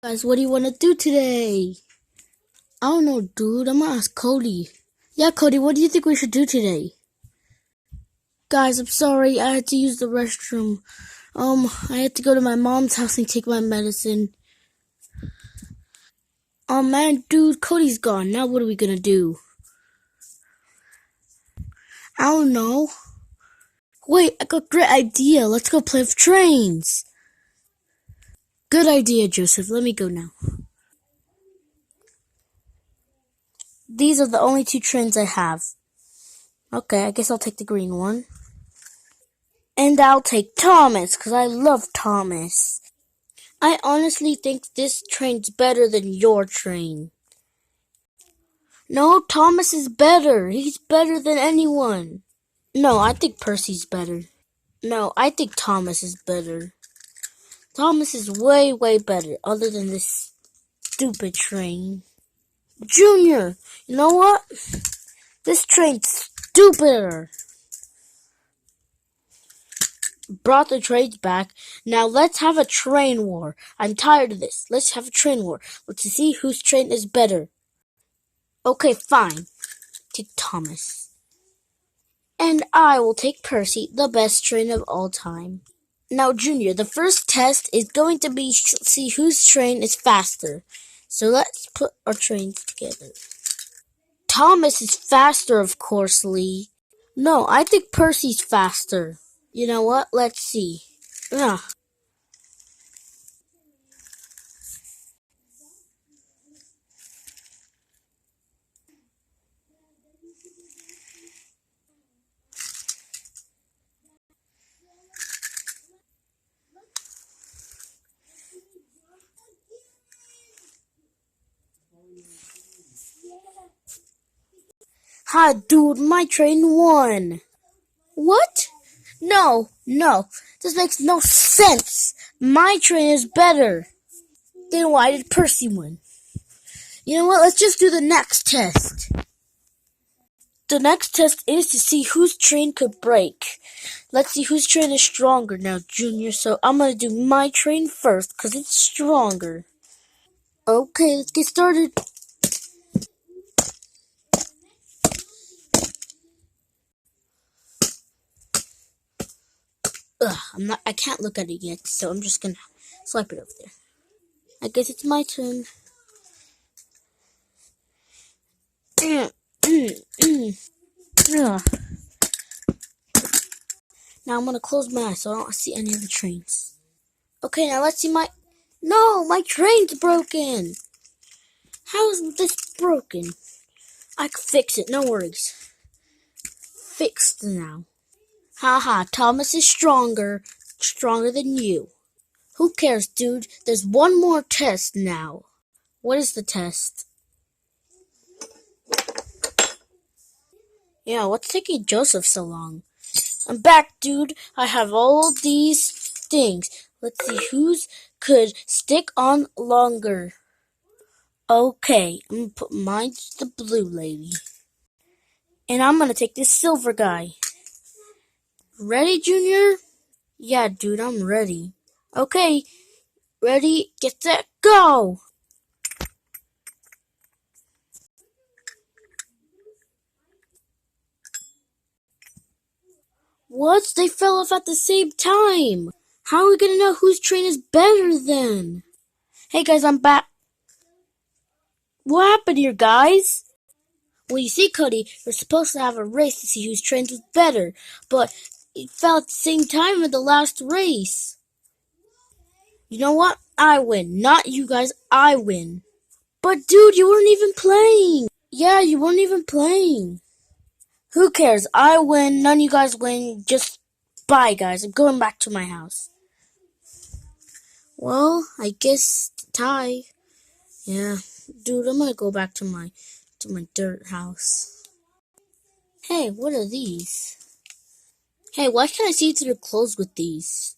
Guys, what do you want to do today? I don't know, dude. I'm gonna ask Cody. Yeah, Cody, what do you think we should do today? Guys, I'm sorry. I had to use the restroom. I had to go to my mom's house and take my medicine. Oh man, dude, Cody's gone. Now what are we gonna do? I don't know. Wait, I got a great idea. Let's go play with trains. Good idea, Joseph. Let me go now. These are the only two trains I have. Okay, I guess I'll take the green one. And I'll take Thomas, because I love Thomas. I honestly think this train's better than your train. No, Thomas is better. He's better than anyone. No, I think Percy's better. No, I think Thomas is better. Thomas is way, way better, other than this stupid train. Junior, you know what? This train's stupider. Brought the trains back. Now let's have a train war. I'm tired of this. Let's have a train war. Let's see whose train is better. Okay, fine. Take Thomas. And I will take Percy, the best train of all time. Now, Junior, the first test is going to be see whose train is faster. So let's put our trains together. Thomas is faster, of course, Lee. No, I think Percy's faster. You know what? Let's see. Ugh. Ha, dude, my train won. What? No. This makes no sense. My train is better. Then why did Percy win? You know what? Let's just do the next test. The next test is to see whose train could break. Let's see whose train is stronger now, Junior. So I'm going to do my train first because it's stronger. Okay, let's get started. I can't look at it yet, so I'm just gonna swipe it over there. I guess it's my turn. Now I'm gonna close my eyes so I don't see any of the trains. Okay, now let's see No, my train's broken! How is this broken? I can fix it, no worries. Fixed now. Haha, Thomas is stronger than you. Who cares, dude? There's one more test now. What is the test? Yeah, what's taking Joseph so long? I'm back, dude. I have all these things. Let's see whose could stick on longer. Okay, I'm gonna put mine to the blue lady. And I'm gonna take this silver guy. Ready, Junior? Yeah, dude, I'm ready. Okay, ready, get set, go! What? They fell off at the same time! How are we gonna know whose train is better then? Hey guys, I'm back. What happened here, guys? Well, you see, Cody, we're supposed to have a race to see whose train was better, but it fell at the same time in the last race. You know what? I win. Not you guys, I win. But dude, you weren't even playing. Yeah, you weren't even playing. Who cares? I win. None of you guys win. Just bye, guys. I'm going back to my house. Well, I guess tie. Yeah, dude, I'm gonna go back to my dirt house. Hey, what are these? Hey, why can't I see through the clothes with these?